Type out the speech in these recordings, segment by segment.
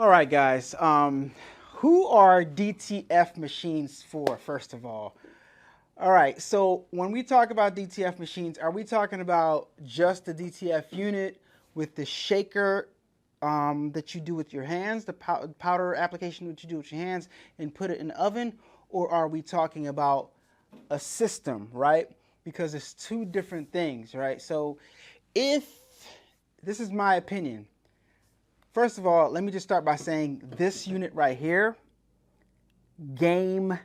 All right, guys. Who are DTF machines for, first of all? All right, so when we talk about DTF machines, are we talking about just the DTF unit with the shaker that you do with your hands, the powder application that you do with your hands and put it in the oven? Or are we talking about a system, right? Because it's two different things, right? So if, this is my opinion. First of all, let me just start by saying this unit right here, game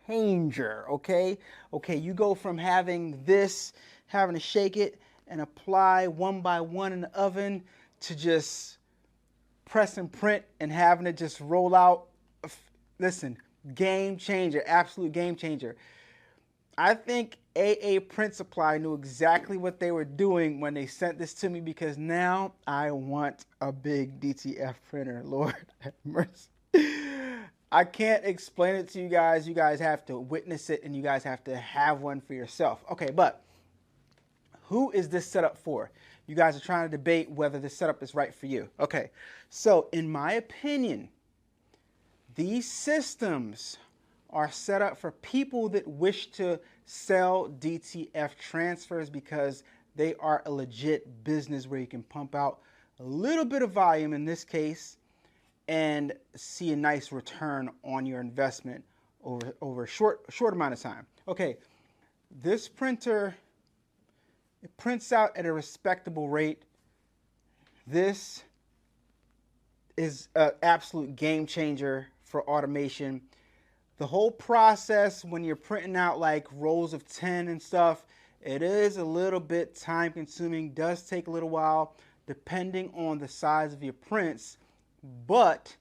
changer, okay? Okay, you go from having this, having to shake it and apply one by one in the oven to just press and print and having it just roll out. Listen, game changer, absolute game changer. I think AA Print Supply knew exactly what they were doing when they sent this to me, because now I want a big DTF printer. Lord have mercy. I can't explain it to you guys. You guys have to witness it and you guys have to have one for yourself. Okay, but who is this setup for? You guys are trying to debate whether this setup is right for you. Okay, so in my opinion, these systems are set up for people that wish to sell DTF transfers, because they are a legit business where you can pump out a little bit of volume in this case and see a nice return on your investment over a short amount of time. Okay, this printer, it prints out at a respectable rate. This is an absolute game changer for automation. The whole process when you're printing out like rows of 10 and stuff, it is a little bit time consuming, does take a little while depending on the size of your prints, but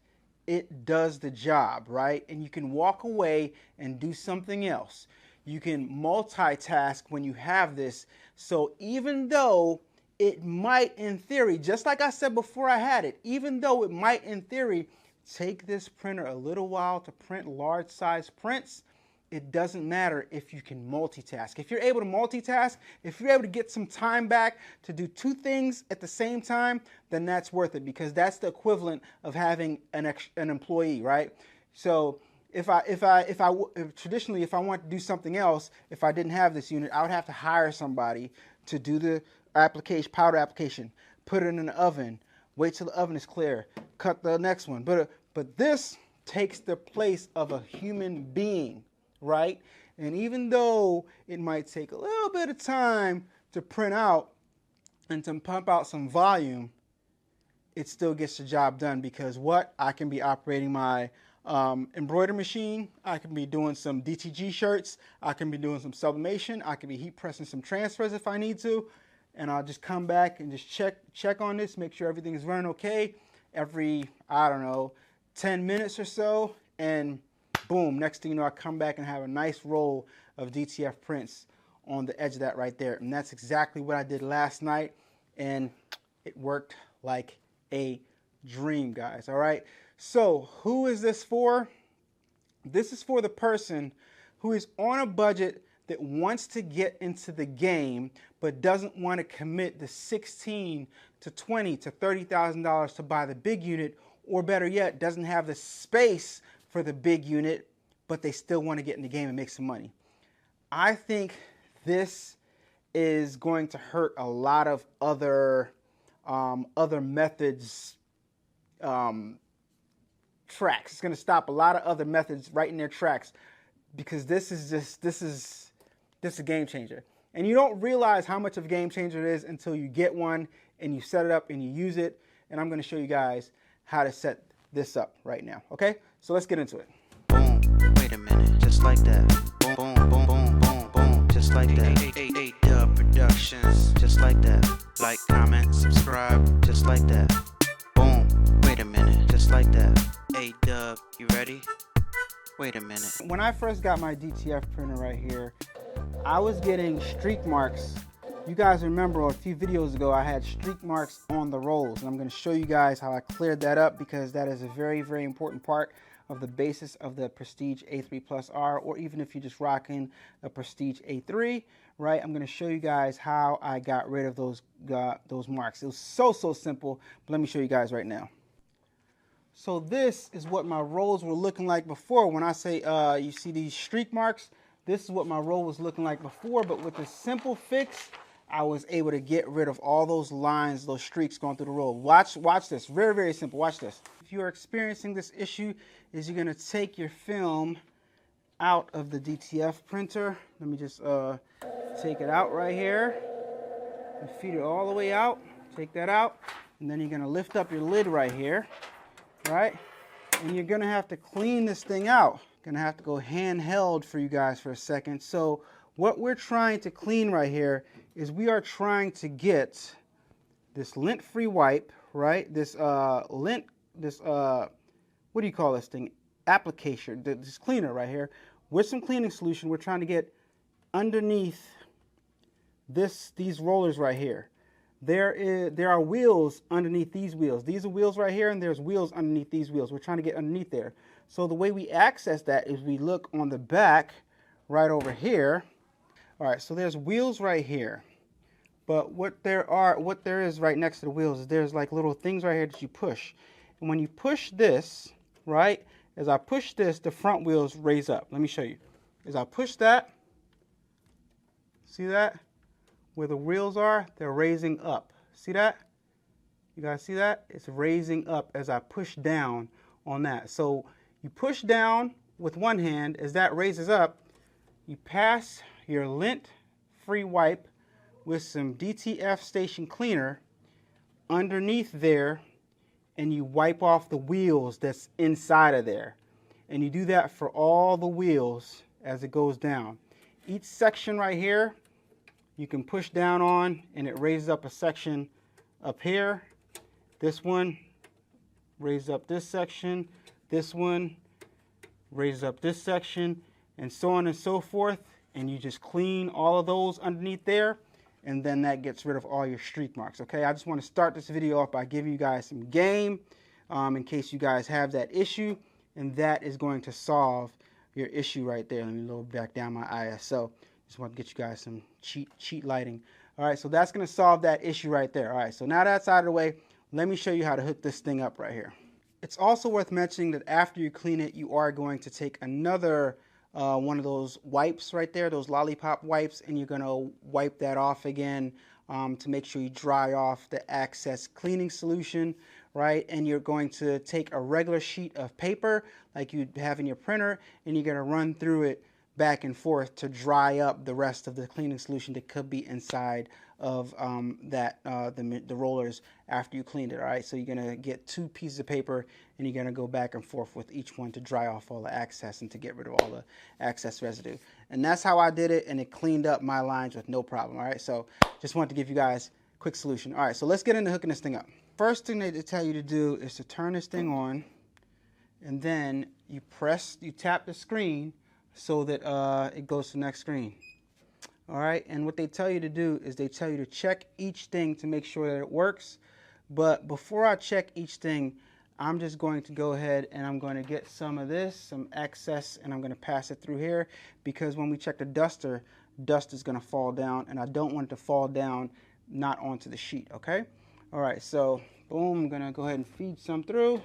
it does the job, right? And you can walk away and do something else. You can multitask when you have this. So even though it might, in theory, just like I said before I had it, even though it might, in theory, take this printer a little while to print large size prints, it doesn't matter if you can multitask. If you're able to multitask, if you're able to get some time back to do two things at the same time, then that's worth it, because that's the equivalent of having an employee, right? So if traditionally, if I want to do something else, if I didn't have this unit, I would have to hire somebody to do the application, powder application, put it in the oven, wait till the oven is clear, cut the next one. But this takes the place of a human being, right? And even though it might take a little bit of time to print out and to pump out some volume, it still gets the job done, because what? I can be operating my embroidery machine, I can be doing some DTG shirts, I can be doing some sublimation, I can be heat pressing some transfers if I need to, and I'll just come back and just check on this, make sure everything is running okay every, I don't know, 10 minutes or so, and boom, next thing you know, I come back and have a nice roll of DTF prints on the edge of that right there. And that's exactly what I did last night, and it worked like a dream, guys. All right, so who is this for? This is for the person who is on a budget that wants to get into the game but doesn't want to commit the $16,000 to $20,000 to $30,000 to buy the big unit, or better yet, doesn't have the space for the big unit, but they still want to get in the game and make some money. I think this is going to hurt a lot of other methods tracks. It's going to stop a lot of other methods right in their tracks, because this is a game changer. And you don't realize how much of a game changer it is until you get one and you set it up and you use it. And I'm going to show you guys how to set this up right now. Okay, so let's get into it. Boom, wait a minute, just like that. Boom, boom, boom, boom, boom, boom, just like that. A-Dubb Productions, just like that. Like, comment, subscribe, just like that. Boom, wait a minute, just like that. A-Dubb, you ready? Wait a minute. When I first got my DTF printer right here, I was getting streak marks. You guys remember a few videos ago I had streak marks on the rolls, and I'm going to show you guys how I cleared that up, because that is a very, very important part of the basis of the Prestige A3+R, or even if you're just rocking a Prestige A3, right? I'm going to show you guys how I got rid of those marks. It was so simple, but let me show you guys right now. So this is what my rolls were looking like before. When I say you see these streak marks, this is what my roll was looking like before, but with a simple fix, I was able to get rid of all those lines, those streaks going through the roll. Watch this. Very, very simple. Watch this. If you are experiencing this issue, is you're going to take your film out of the DTF printer. Let me just take it out right here and feed it all the way out. Take that out, and then you're going to lift up your lid right here, right? And you're going to have to clean this thing out. Going to have to go handheld for you guys for a second. So what we're trying to clean right here is we are trying to get this lint-free wipe, right? This what do you call this thing? Applicator, this cleaner right here, with some cleaning solution. We're trying to get underneath these rollers right here. There are wheels underneath these wheels. These are wheels right here, and there's wheels underneath these wheels. We're trying to get underneath there. So the way we access that is we look on the back right over here. All right, so there's wheels right here. But what there is right next to the wheels is there's like little things right here that you push. And when you push this, right, as I push this, the front wheels raise up. Let me show you. As I push that, see that? Where the wheels are, they're raising up. See that? You guys see that? It's raising up as I push down on that. So you push down with one hand. As that raises up, you pass your lint-free wipe with some DTF station cleaner underneath there, and you wipe off the wheels that's inside of there. And you do that for all the wheels as it goes down. Each section right here, you can push down on, and it raises up a section up here. This one raises up this section. This one raises up this section, and so on and so forth. And you just clean all of those underneath there, and then that gets rid of all your streak marks. Okay, I just want to start this video off by giving you guys some game in case you guys have that issue, and that is going to solve your issue right there. Let me load back down my ISO. Just want to get you guys some cheat lighting. All right, so that's going to solve that issue right there. All right, so now that's out of the way, let me show you how to hook this thing up right here. It's also worth mentioning that after you clean it, you are going to take another one of those wipes right there, those lollipop wipes, and you're going to wipe that off again to make sure you dry off the excess cleaning solution, right? And you're going to take a regular sheet of paper like you have in your printer, and you're going to run through it back and forth to dry up the rest of the cleaning solution that could be inside of the rollers after you cleaned it. All right, so you're going to get 2 pieces of paper, and you're going to go back and forth with each one to dry off all the excess and to get rid of all the excess residue. And that's how I did it, and it cleaned up my lines with no problem. All right, so just wanted to give you guys a quick solution. All right, so let's get into hooking this thing up. First thing they tell you to do is to turn this thing on, and then you tap the screen so that it goes to the next screen. All right, and what they tell you to do is they tell you to check each thing to make sure that it works. But before I check each thing, I'm just going to go ahead and I'm going to get some of this, some excess, and I'm going to pass it through here, because when we check the duster, dust is going to fall down, and I don't want it to fall down not onto the sheet, okay? All right, so boom, I'm going to go ahead and feed some through.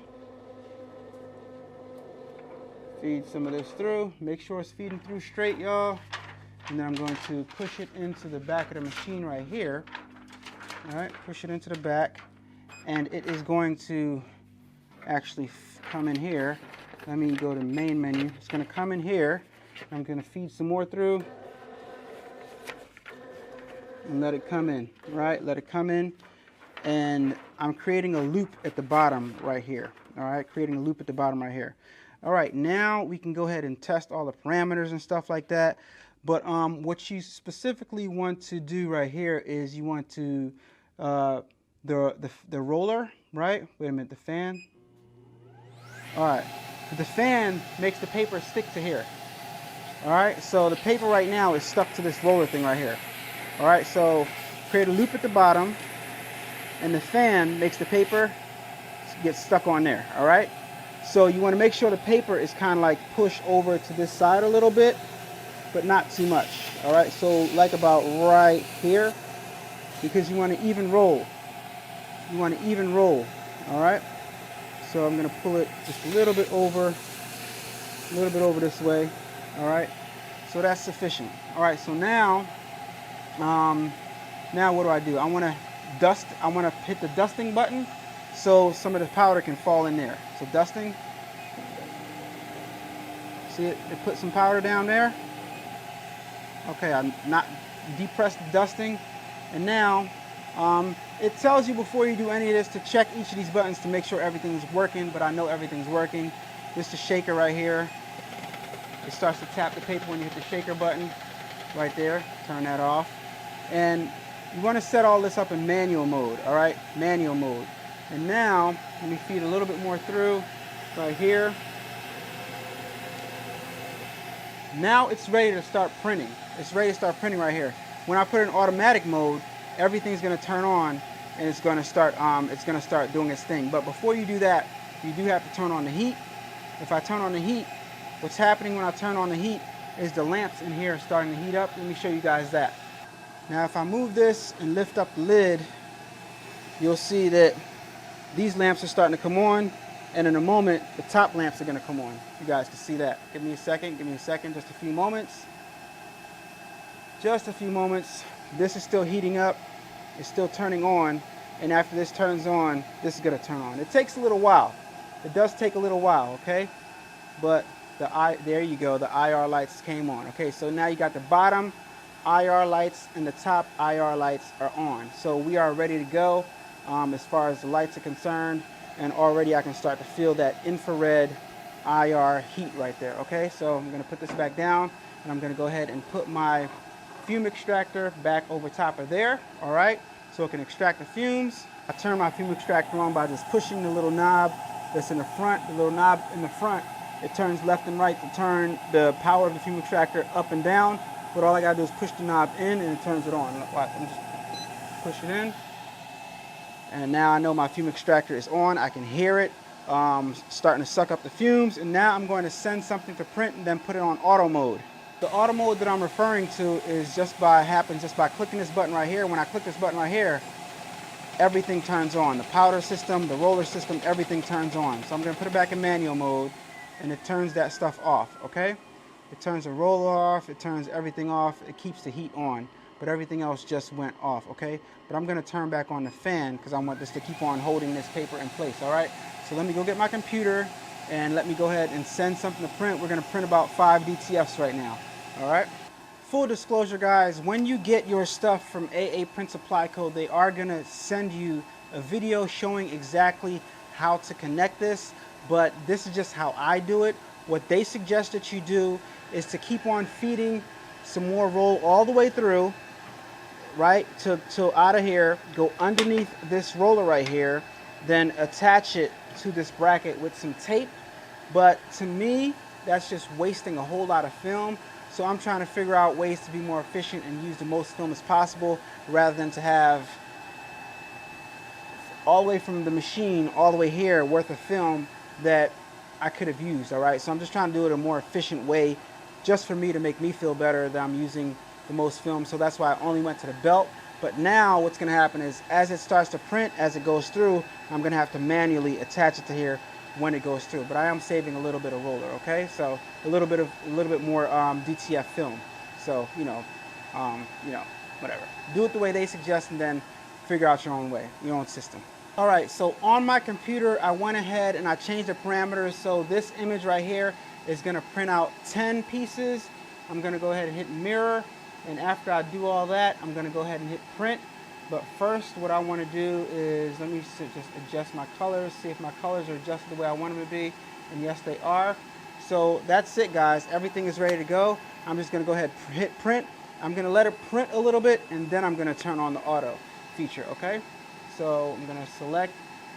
Feed some of this through. Make sure it's feeding through straight, y'all. And then I'm going to push it into the back of the machine right here. All right, push it into the back, and it is going to actually come in here. Let me go to main menu. It's going to come in here. I'm going to feed some more through and let it come in. Right, let it come in, and I'm creating a loop at the bottom right here. All right, creating a loop at the bottom right here. All right, now we can go ahead and test all the parameters and stuff like that. But what you specifically want to do right here is you want to, the roller, right? Wait a minute, the fan. All right, the fan makes the paper stick to here. All right, so the paper right now is stuck to this roller thing right here. All right, so create a loop at the bottom, and the fan makes the paper get stuck on there. All right, so you want to make sure the paper is kind of like pushed over to this side a little bit, but not too much. All right, so like about right here, because you want to even roll. You want to even roll. All right, So I'm going to pull it just a little bit over this way. All right, so that's sufficient. All right, so now what do? I want to hit the dusting button so some of the powder can fall in there. So dusting, see it put some powder down there. Okay, I'm not depressed the dusting, and now it tells you before you do any of this to check each of these buttons to make sure everything's working, but I know everything's working. This is the shaker right here. It starts to tap the paper when you hit the shaker button right there. Turn that off. And you want to set all this up in manual mode, all right? Manual mode. And now, let me feed a little bit more through right here. Now it's ready to start printing. It's ready to start printing right here. When I put it in automatic mode, everything's going to turn on and it's going to start doing its thing. But before you do that, you do have to turn on the heat. If I turn on the heat, what's happening when I turn on the heat is the lamps in here are starting to heat up. Let me show you guys that. Now if I move this and lift up the lid, you'll see that these lamps are starting to come on, and in a moment the top lamps are going to come on. You guys can see that. Give me a second, just a few moments. Just a few moments. This is still heating up. It's still turning on, and after this turns on, this is going to turn on. It takes a little while. It does take a little while, okay? But there you go, the IR lights came on. Okay, so now you got the bottom IR lights and the top IR lights are on. So we are ready to go as far as the lights are concerned, and already I can start to feel that infrared IR heat right there. Okay, so I'm going to put this back down, and I'm going to go ahead and put my fume extractor back over top of there. All right, so it can extract the fumes. I turn my fume extractor on by just pushing the little knob that's in the front, the little knob in the front. It turns left and right to turn the power of the fume extractor up and down. But all I gotta do is push the knob in and it turns it on. Watch, I'm just push it in. And now I know my fume extractor is on. I can hear it starting to suck up the fumes. And now I'm going to send something to print and then put it on auto mode. The auto mode that I'm referring to is happens just by clicking this button right here. When I click this button right here, everything turns on. The powder system, the roller system, everything turns on. So I'm gonna put it back in manual mode, and it turns that stuff off, okay? It turns the roller off, it turns everything off, it keeps the heat on, but everything else just went off, okay? But I'm gonna turn back on the fan because I want this to keep on holding this paper in place, all right? So let me go get my computer and let me go ahead and send something to print. We're gonna print about 5 DTFs right now, all right? Full disclosure, guys, when you get your stuff from AA Print Supply Co., they are gonna send you a video showing exactly how to connect this, but this is just how I do it. What they suggest that you do is to keep on feeding some more roll all the way through, right, to out of here, go underneath this roller right here, then attach it to this bracket with some tape. But to me, that's just wasting a whole lot of film. So I'm trying to figure out ways to be more efficient and use the most film as possible, rather than to have all the way from the machine all the way here worth of film that I could have used. All right, so I'm just trying to do it a more efficient way, just for me to make me feel better that I'm using the most film. So that's why I only went to the belt. But now what's going to happen is, as it starts to print, as it goes through, I'm going to have to manually attach it to here when it goes through. But I am saving a little bit of roller, okay? So a little bit more DTF film. So whatever. Do it the way they suggest, and then figure out your own way, your own system. All right, so on my computer, I went ahead and I changed the parameters. So this image right here is going to print out 10 pieces. I'm going to go ahead and hit mirror, and after I do all that, I'm going to go ahead and hit print. But first, what I want to do is, let me just adjust my colors, see if my colors are adjusted the way I want them to be, and yes, they are. So that's it, guys. Everything is ready to go. I'm just going to go ahead and hit print. I'm going to let it print a little bit, and then I'm going to turn on the auto feature, okay? So I'm going to select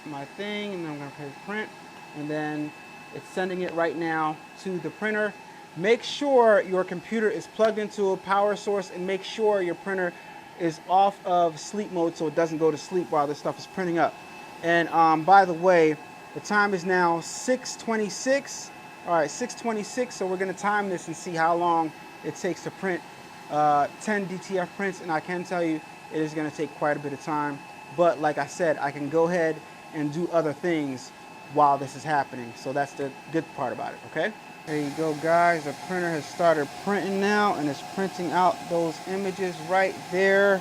my thing, and then I'm going to hit print, and then it's sending it right now to the printer. Make sure your computer is plugged into a power source, and make sure your printer is off of sleep mode so it doesn't go to sleep while this stuff is printing up. And by the way, the time is now 6:26. All right, 6:26, so we're going to time this and see how long it takes to print 10 DTF prints, and I can tell you it is going to take quite a bit of time. But like I said, I can go ahead and do other things while this is happening. So that's the good part about it, okay? There you go, guys. The printer has started printing now, and it's printing out those images right there.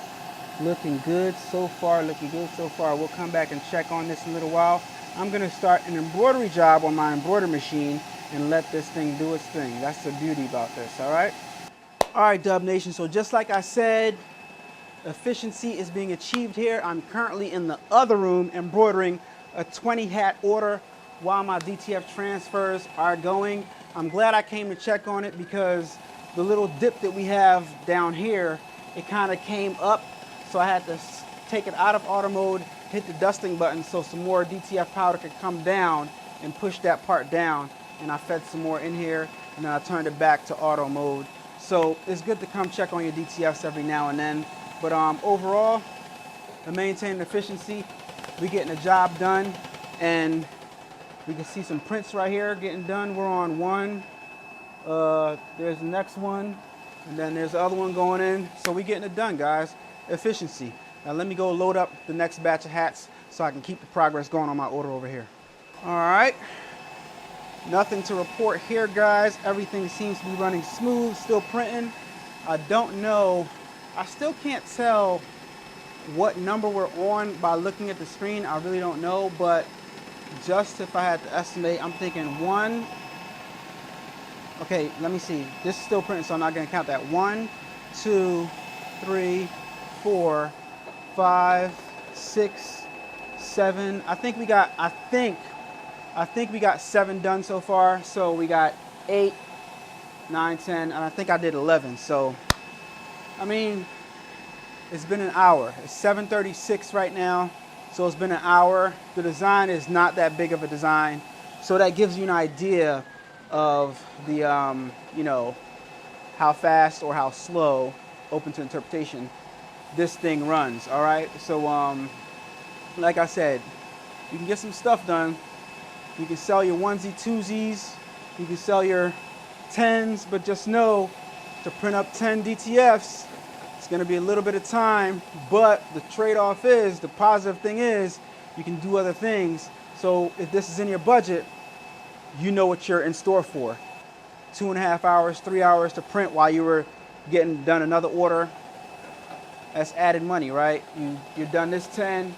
Looking good so far, looking good so far. We'll come back and check on this in a little while. I'm gonna start an embroidery job on my embroidery machine and let this thing do its thing. That's the beauty about this, all right? All right, Dub Nation, so just like I said, efficiency is being achieved here. I'm currently in the other room embroidering a 20 hat order while my DTF transfers are going. I'm glad I came to check on it because the little dip that we have down here, it kind of came up. So I had to take it out of auto mode, hit the dusting button so some more DTF powder could come down and push that part down. And I fed some more in here, and then I turned it back to auto mode. So it's good to come check on your DTFs every now and then. But overall, to maintain efficiency, we're getting the job done. And we can see some prints right here getting done. We're on one. There's the next one. And then there's the other one going in. So we're getting it done, guys. Efficiency. Now let me go load up the next batch of hats so I can keep the progress going on my order over here. All right. Nothing to report here, guys. Everything seems to be running smooth, still printing. I don't know. I still can't tell what number we're on by looking at the screen. I really don't know, but just if I had to estimate, I'm thinking one. Okay, let me see. This is still printing, so I'm not going to count that. 1, 2, 3, 4, 5, 6, 7. I think we got 7 done so far. So we got 8, 9, 10, and I think I did 11. So, I mean, it's been an hour. It's 7:36 right now. So it's been an hour. The design is not that big of a design. So that gives you an idea of the, you know, how fast or how slow, open to interpretation, this thing runs, all right? So, like I said, you can get some stuff done. You can sell your onesie, twosies. You can sell your 10s, but just know to print up 10 DTFs, it's gonna be a little bit of time, but the trade-off is, the positive thing is, you can do other things. So if this is in your budget, you know what you're in store for. 2.5 hours, 3 hours to print while you were getting done another order. That's added money, right? You're done this 10,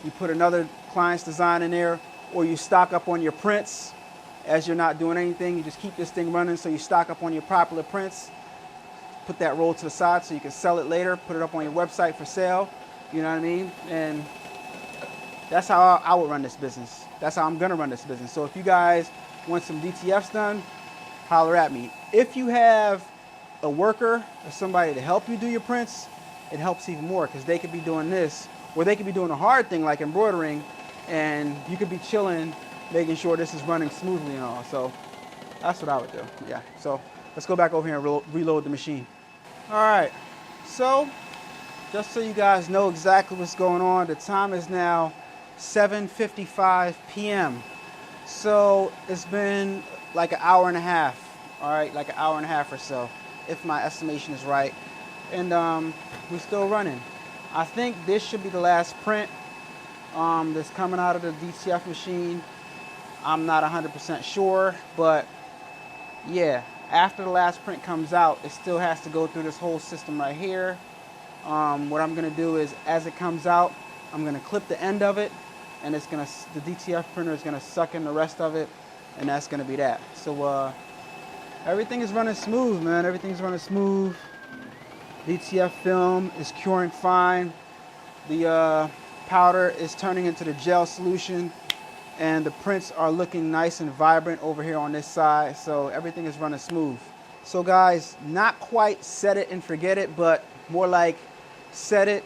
you put another client's design in there, or you stock up on your prints as you're not doing anything. You just keep this thing running, so you stock up on your popular prints, put that roll to the side so you can sell it later, put it up on your website for sale, you know what I mean? And that's how I would run this business. That's how I'm gonna run this business. So if you guys want some DTFs done, holler at me. If you have a worker or somebody to help you do your prints, it helps even more because they could be doing this, or they could be doing a hard thing like embroidering, and you could be chilling, making sure this is running smoothly and all. So that's what I would do. Yeah. So let's go back over here and reload the machine. All right. So just so you guys know exactly what's going on, the time is now 7:55 p.m. So it's been like an hour and a half. All right, like an hour and a half or so, if my estimation is right. And we're still running. I think this should be the last print that's coming out of the DTF machine. I'm not 100% sure, but yeah, after the last print comes out, it still has to go through this whole system right here. What I'm gonna do is, as it comes out, I'm gonna clip the end of it, and it's gonna, the DTF printer is gonna suck in the rest of it, and that's gonna be that. So everything is running smooth, man. Everything's running smooth. DTF film is curing fine. The powder is turning into the gel solution, and the prints are looking nice and vibrant over here on this side. So everything is running smooth. So guys, not quite set it and forget it, but more like set it,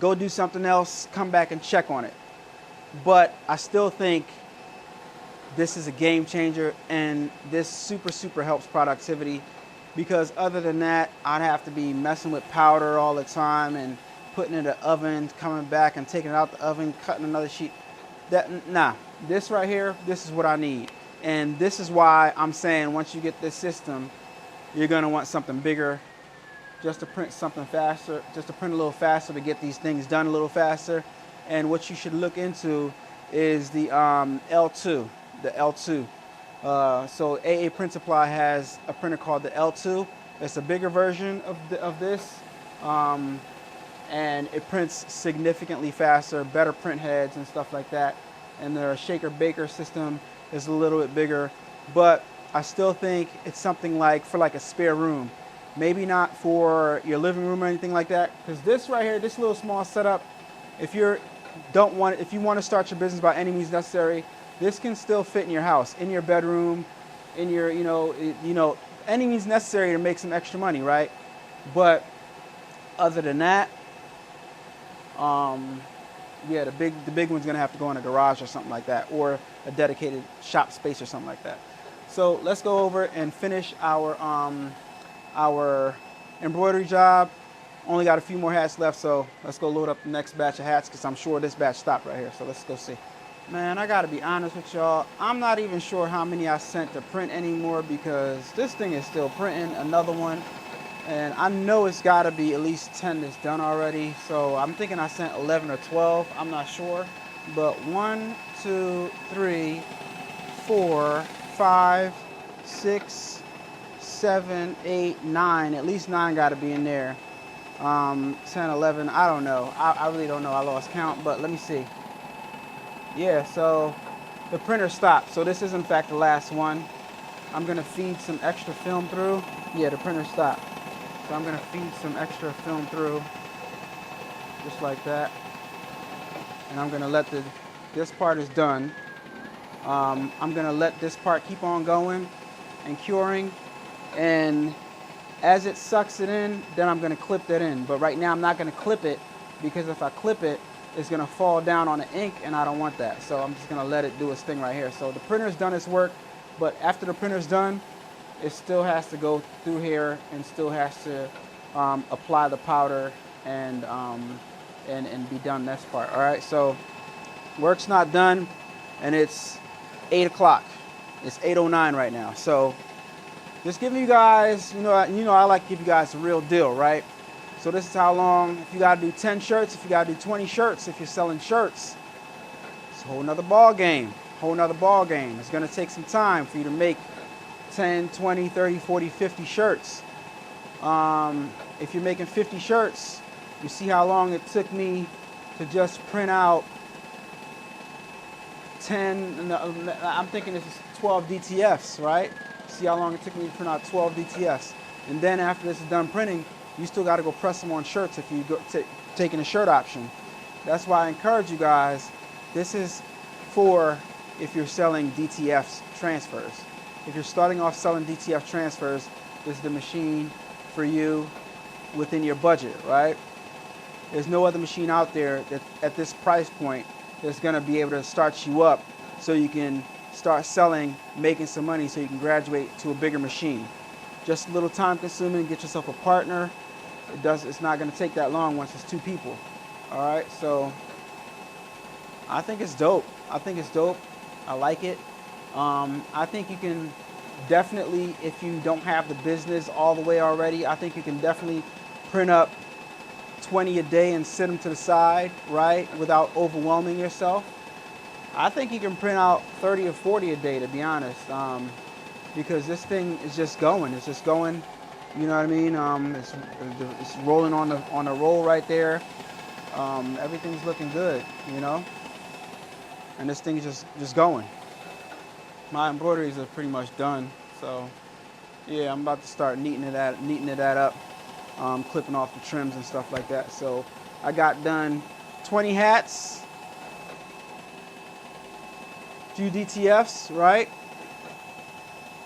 go do something else, come back and check on it. But I still think this is a game changer, and this super helps productivity, because other than that, I'd have to be messing with powder all the time and putting it in the oven, coming back and taking it out the oven, cutting another sheet. Nah, this right here, this is what I need. And this is why I'm saying once you get this system, you're gonna want something bigger, just to print something faster, just to print a little faster, to get these things done a little faster. And what you should look into is the L2, the L2. So AA Print Supply has a printer called the L2. It's a bigger version of this, and it prints significantly faster, better print heads and stuff like that. And their shaker baker system is a little bit bigger, but I still think it's something like for like a spare room. Maybe not for your living room or anything like that, because this right here, this little small setup, if you want to start your business by any means necessary, this can still fit in your house, in your bedroom, in your any means necessary to make some extra money, right? But other than that, yeah, the big one's gonna have to go in a garage or something like that, or a dedicated shop space or something like that. So let's go over and finish our embroidery job. Only got a few more hats left, so let's go load up the next batch of hats, because I'm sure this batch stopped right here. So let's go see. Man, I gotta be honest with y'all, I'm not even sure how many I sent to print anymore, because this thing is still printing another one, and I know it's gotta be at least 10 that's done already. So I'm thinking I sent 11 or 12, I'm not sure. But 1, 2, 3, 4, 5, 6, 7, 8, 9, at least 9 got to be in there. 10, 11, I don't know. I really don't know. I lost count, but let me see. Yeah, so the printer stopped. So this is in fact the last one. I'm going to feed some extra film through. Yeah, the printer stopped. So I'm going to feed some extra film through, just like that. And I'm going to let this part is done. I'm going to let this part keep on going and curing. And as it sucks it in, then I'm going to clip that in. But right now I'm not going to clip it, because if I clip it, it's going to fall down on the ink, and I don't want that. So I'm just going to let it do its thing right here. So the printer's done its work, but after the printer's done, it still has to go through here and still has to apply the powder and be done this part. All right, so work's not done, and it's 8 o'clock. It's 8:09 right now. So just giving you guys, I like to give you guys the real deal, right? So this is how long. If you gotta do 10 shirts, if you gotta do 20 shirts, if you're selling shirts, it's a whole nother ball game. Whole nother ball game. It's gonna take some time for you to make 10, 20, 30, 40, 50 shirts. If you're making 50 shirts, you see how long it took me to just print out 10, I'm thinking this is 12 DTFs, right? See how long it took me to print out 12 DTFs. And then after this is done printing, you still got to go press them on shirts if you go taking a shirt option. That's why I encourage you guys, this is for if you're selling DTFs transfers. If you're starting off selling DTF transfers, this is the machine for you within your budget, right? There's no other machine out there that at this price point that's going to be able to start you up so you can start selling, making some money, so you can graduate to a bigger machine. Just a little time consuming, get yourself a partner. It's not going to take that long once it's 2 people. All right, so I think it's dope. I think it's dope. I like it. I think you can definitely, if you don't have the business all the way already, I think you can definitely print up 20 a day and sit them to the side, right, without overwhelming yourself. I think you can print out 30 or 40 a day, to be honest, because this thing is just going. It's just going, you know what I mean? It's rolling on the roll right there. Everything's looking good, you know, and this thing's just going. My embroideries are pretty much done, so yeah, I'm about to start neatening that up, clipping off the trims and stuff like that. So I got done 20 hats, few DTFs, right?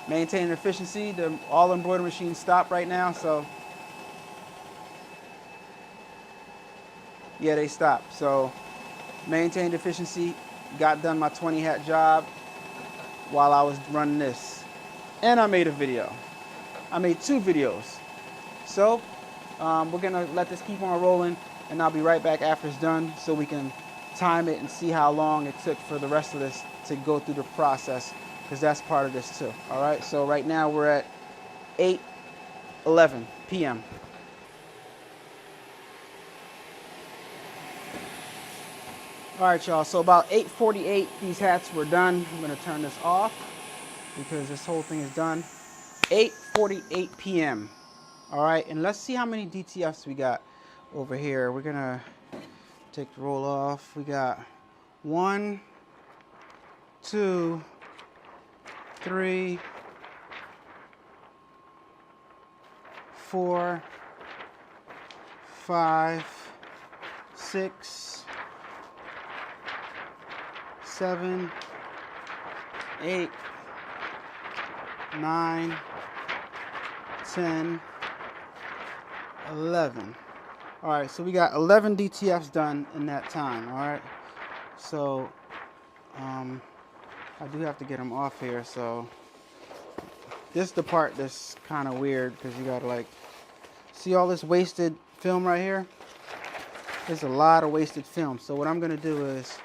Maintaining efficiency. All embroidery machines stop right now, so yeah, they stopped. So maintained efficiency, got done my 20 hat job while I was running this, and I made a video. I made 2 videos. So we're gonna let this keep on rolling, and I'll be right back after it's done so we can time it and see how long it took for the rest of this to go through the process, because that's part of this too. All right, so right now we're at 8:11 p.m. All right, y'all, so about 8:48, these hats were done. I'm gonna turn this off because this whole thing is done. 8:48 p.m. All right, and let's see how many DTFs we got over here. We're gonna take the roll off. We got 1, 2, 3, 4, 5, 6, 7, 8, 9, 10, 11. All right, so we got 11 DTFs done in that time. All right, so I do have to get them off here. So this is the part that's kind of weird because you gotta like see all this wasted film right here. There's a lot of wasted film. So what I'm gonna do is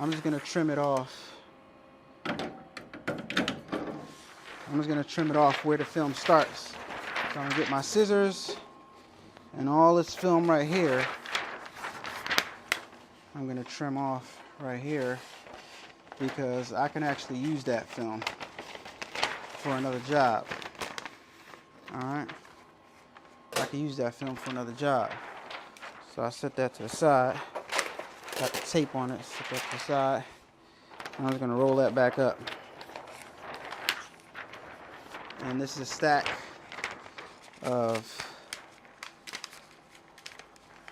I'm just gonna trim it off. I'm just gonna trim it off where the film starts. So I'm gonna get my scissors and all this film right here. I'm gonna trim off right here because I can actually use that film for another job. All right, I can use that film for another job. So I set that to the side. Got the tape on it, set that to the side. And I'm just gonna roll that back up. And this is a stack of,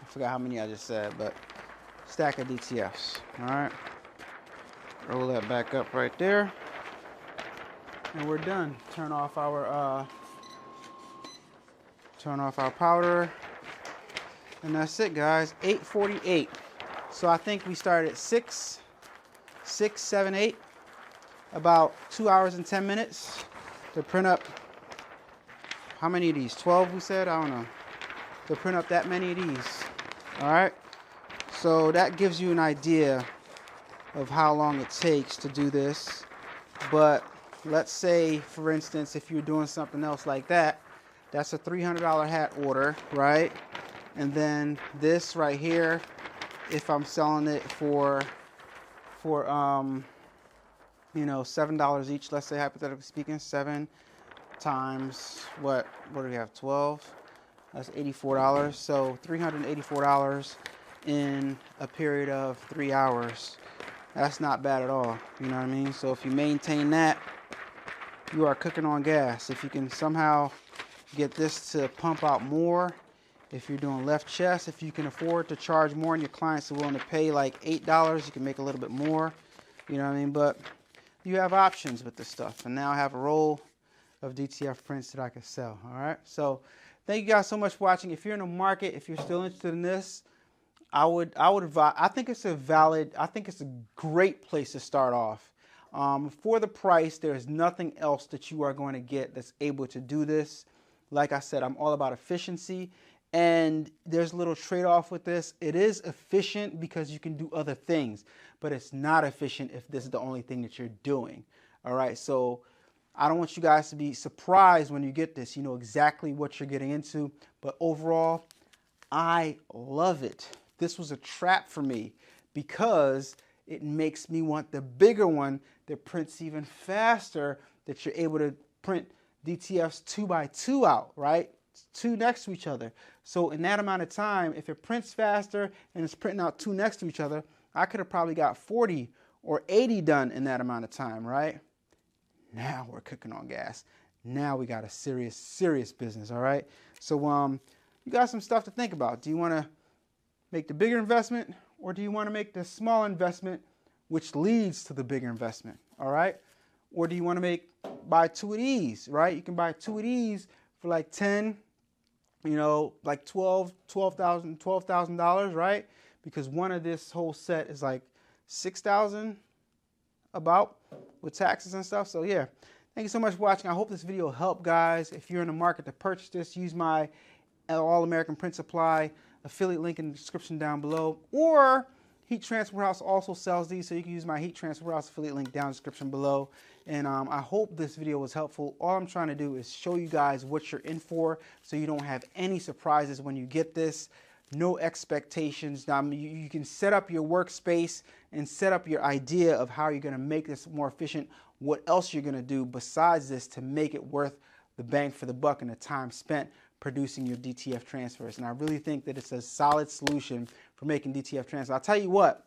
I forgot how many I just said, but stack of DTFs. All right, roll that back up right there, and we're done. Turn off our powder, and that's it, guys. 8:48. So I think we started at 6, 7, 8. About 2 hours and 10 minutes to print up. How many of these? 12 we said? I don't know. To print up that many of these. All right. So that gives you an idea of how long it takes to do this. But let's say, for instance, if you're doing something else like that, that's a $300 hat order, right? And then this right here, if I'm selling it for you know, $7 each, let's say, hypothetically speaking, 7 times what do we have, 12? That's $84. So $384 in a period of 3 hours. That's not bad at all. You know what I mean? So if you maintain that, you are cooking on gas. If you can somehow get this to pump out more, if you're doing left chest, if you can afford to charge more and your clients are willing to pay like $8, you can make a little bit more. You know what I mean? But you have options with this stuff. And now I have a roll of DTF prints that I can sell. All right. So thank you guys so much for watching. If you're in the market, if you're still interested in this, I would advise. I think it's a great place to start off. For the price, there's nothing else that you are going to get that's able to do this. Like I said, I'm all about efficiency, and there's a little trade-off with this. It is efficient because you can do other things, but it's not efficient if this is the only thing that you're doing. All right, so I don't want you guys to be surprised when you get this. You know exactly what you're getting into, but overall, I love it. This was a trap for me because it makes me want the bigger one that prints even faster, that you're able to print DTFs 2x2 out, right? 2 next to each other. So in that amount of time, if it prints faster and it's printing out 2 next to each other, I could have probably got 40 or 80 done in that amount of time, right? Now we're cooking on gas. Now we got a serious business, all right? So you got some stuff to think about. Do you want to make the bigger investment, or do you want to make the small investment which leads to the bigger investment, all right? Or do you want to buy 2 of these, right? You can buy 2 of these for like 10, you know, like $12,000, right? Because one of this whole set is like $6,000 about with taxes and stuff. So yeah, thank you so much for watching. I hope this video helped, guys. If you're in the market to purchase this, use my All American Print Supply affiliate link in the description down below, or Heat Transfer House also sells these, so you can use my Heat Transfer House affiliate link down in the description below. And I hope this video was helpful. All I'm trying to do is show you guys what you're in for, so you don't have any surprises when you get this. no expectations. Now, you can set up your workspace and set up your idea of how you're going to make this more efficient, what else you're going to do besides this to make it worth the bang for the buck and the time spent producing your DTF transfers. And I really think that it's a solid solution for making DTF transfers. I'll tell you what,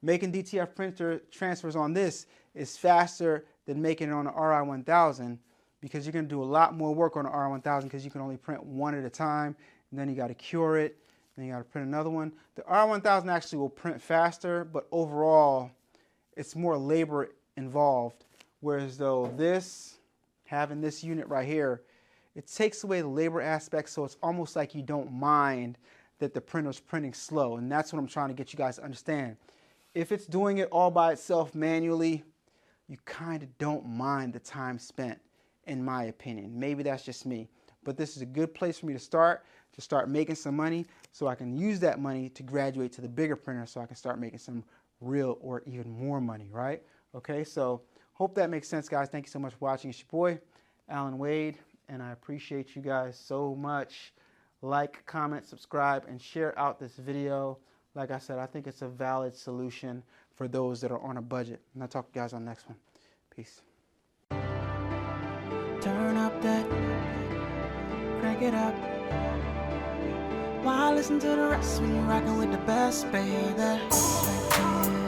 making DTF printer transfers on this is faster than making it on the RI1000, because you're going to do a lot more work on the RI1000 because you can only print one at a time, and then you got to cure it, then you got to print another one. The RI1000 actually will print faster, but overall it's more labor involved, whereas though this, having this unit right here, it takes away the labor aspect, so it's almost like you don't mind that the printer's printing slow. And that's what I'm trying to get you guys to understand. If it's doing it all by itself manually, you kind of don't mind the time spent, in my opinion. Maybe that's just me. But this is a good place for me to start making some money, so I can use that money to graduate to the bigger printer so I can start making some real or even more money, right? Okay, so hope that makes sense, guys. Thank you so much for watching. It's your boy, Alan Wade, and I appreciate you guys so much. Like, comment, subscribe, and share out this video. Like I said, I think it's a valid solution for those that are on a budget. And I'll talk to you guys on the next one. Peace. Turn up that, crank it up. Why listen to the rest when you're rocking with the best, baby?